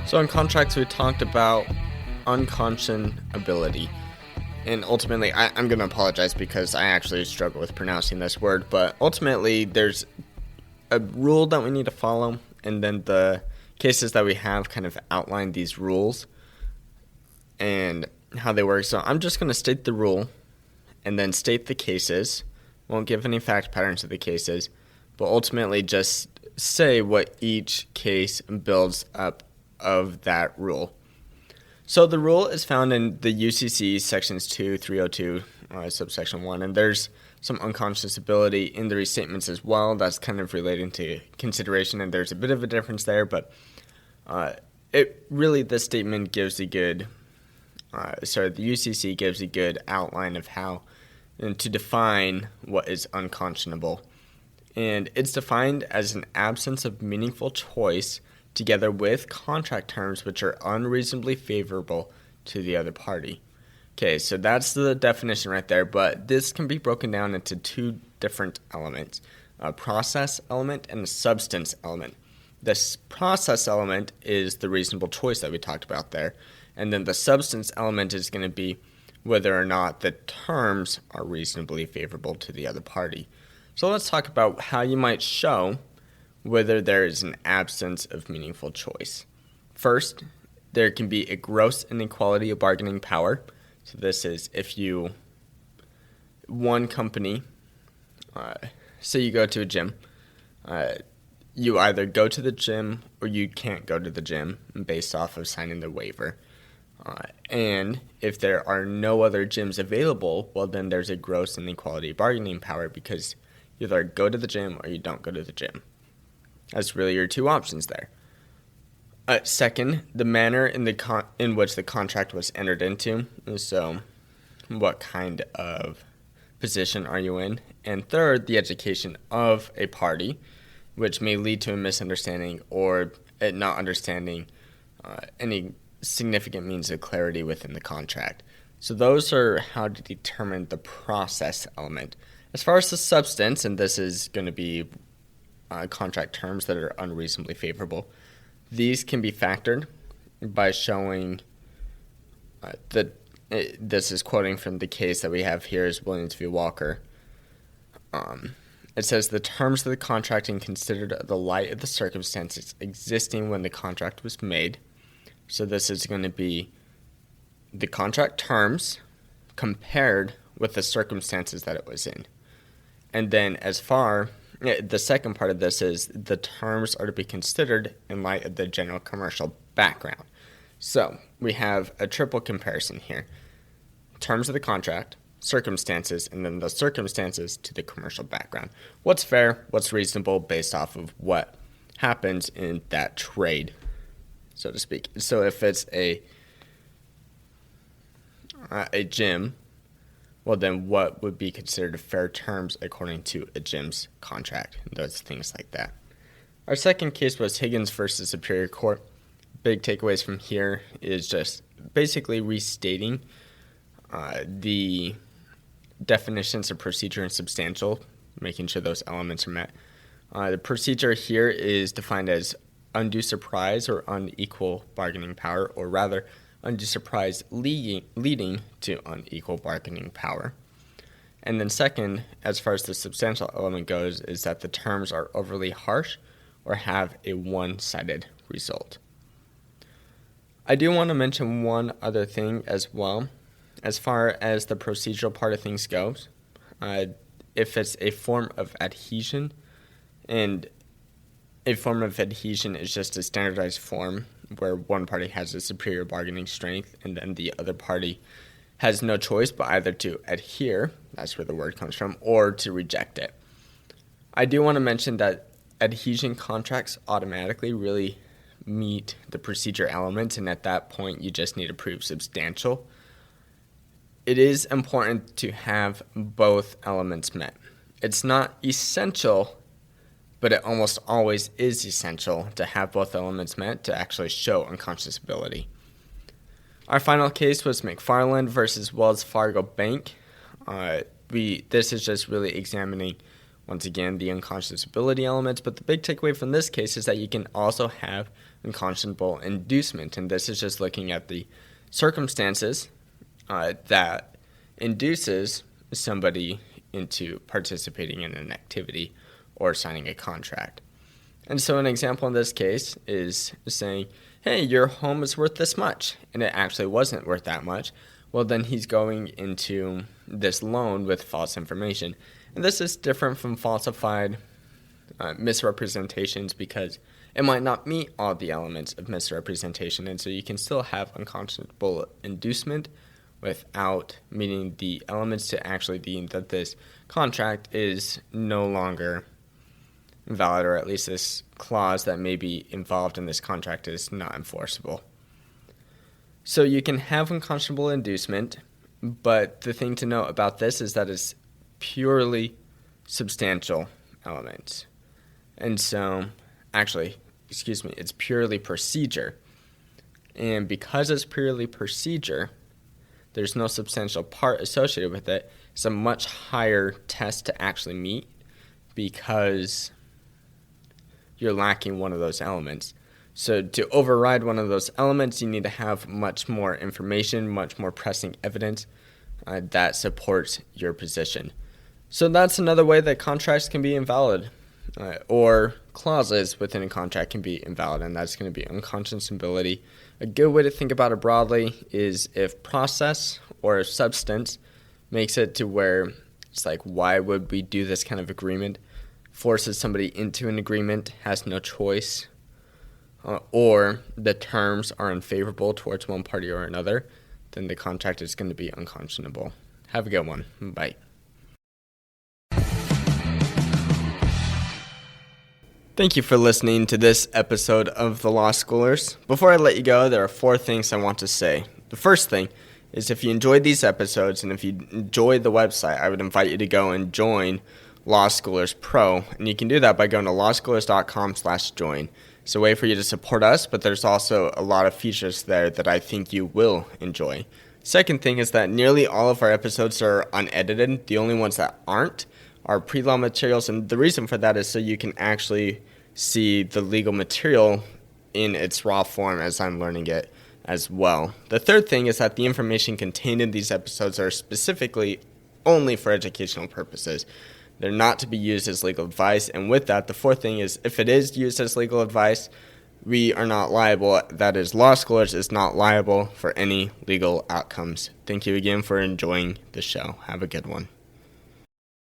So in contracts, we talked about unconscionability. And ultimately, I'm going to apologize because I actually struggle with pronouncing this word. But ultimately, there's a rule that we need to follow. And then the cases that we have kind of outline these rules and how they work. So I'm just going to state the rule and then state the cases. Won't give any fact patterns of the cases. But ultimately, just say what each case builds up of that rule. So the rule is found in the UCC sections 2, 302, subsection 1, and there's some unconscionability in the restatements as well. That's kind of relating to consideration, and there's a bit of a difference there, but this statement gives a good, the UCC gives a good outline of how and to define what is unconscionable. And it's defined as an absence of meaningful choice together with contract terms which are unreasonably favorable to the other party. Okay, so that's the definition right there, but this can be broken down into two different elements, a process element and a substance element. This process element is the reasonable choice that we talked about there, and then the substance element is going to be whether or not the terms are reasonably favorable to the other party. So let's talk about how you might show whether there is an absence of meaningful choice. First, there can be a gross inequality of bargaining power. So this is if one company, say you go to a gym, you either go to the gym or you can't go to the gym based off of signing the waiver. And if there are no other gyms available, well then there's a gross inequality of bargaining power because you either go to the gym or you don't go to the gym. That's really your two options there. Second, the manner in which the contract was entered into. So, what kind of position are you in? And third, the education of a party, which may lead to a misunderstanding or it not understanding any significant means of clarity within the contract. So those are how to determine the process element. As far as the substance, and this is going to be contract terms that are unreasonably favorable. These can be factored by showing that this is quoting from the case that we have here is Williams v. Walker. It says the terms of the contracting considered the light of the circumstances existing when the contract was made. So this is going to be the contract terms compared with the circumstances that it was in. And then the second part of this is the terms are to be considered in light of the general commercial background. So we have a triple comparison here. Terms of the contract, circumstances, and then the circumstances to the commercial background. What's fair, what's reasonable based off of what happens in that trade, so to speak. So if it's a gym, well, then what would be considered fair terms according to a gym's contract? Those things like that. Our second case was Higgins versus Superior Court. Big takeaways from here is just basically restating the definitions of procedure and substantial, making sure those elements are met. The procedure here is defined as undue surprise or unequal bargaining power, or rather, undue surprise leading to unequal bargaining power. And then second, as far as the substantial element goes, is that the terms are overly harsh or have a one-sided result. I do want to mention one other thing as well. As far as the procedural part of things goes, if it's a form of adhesion, and a form of adhesion is just a standardized form where one party has a superior bargaining strength and then the other party has no choice but either to adhere, that's where the word comes from, or to reject it. I do want to mention that adhesion contracts automatically really meet the procedure elements, and at that point you just need to prove substantial. It is important to have both elements met. It's not essential, but it almost always is essential to have both elements met to actually show unconscionability. Our final case was McFarland versus Wells Fargo Bank. This is just really examining once again, the unconscionability elements. But the big takeaway from this case is that you can also have unconscionable inducement. And this is just looking at the circumstances that induces somebody into participating in an activity or signing a contract. And so an example in this case is saying, hey, your home is worth this much, and it actually wasn't worth that much. Well, then he's going into this loan with false information. And this is different from falsified misrepresentations because it might not meet all the elements of misrepresentation, and so you can still have unconscionable inducement without meeting the elements to actually deem that this contract is no longer valid, or at least this clause that may be involved in this contract is not enforceable. So you can have unconscionable inducement, but the thing to note about this is that it's purely substantial elements. And so, it's purely procedure. And because it's purely procedure, there's no substantial part associated with it. It's a much higher test to actually meet because you're lacking one of those elements. So to override one of those elements, you need to have much more information, much more pressing evidence that supports your position. So that's another way that contracts can be invalid, or clauses within a contract can be invalid, and that's going to be unconscionability. A good way to think about it broadly is if process or substance makes it to where it's like, why would we do this kind of agreement? Forces somebody into an agreement, has no choice, or the terms are unfavorable towards one party or another, then the contract is going to be unconscionable. Have a good one. Bye. Thank you for listening to this episode of The Law Schoolers. Before I let you go, there are 4 things I want to say. The first thing is if you enjoyed these episodes and if you enjoyed the website, I would invite you to go and join Law Schoolers Pro, and you can do that by going to lawschoolers.com/join. It's a way for you to support us, but there's also a lot of features there that I think you will enjoy. Second thing is that nearly all of our episodes are unedited. The only ones that aren't are pre-law materials, and the reason for that is so you can actually see the legal material in its raw form as I'm learning it as well. The third thing is that the information contained in these episodes are specifically only for educational purposes. They're not to be used as legal advice. And with that, the fourth thing is if it is used as legal advice, we are not liable. That is, Law Schoolers is not liable for any legal outcomes. Thank you again for enjoying the show. Have a good one.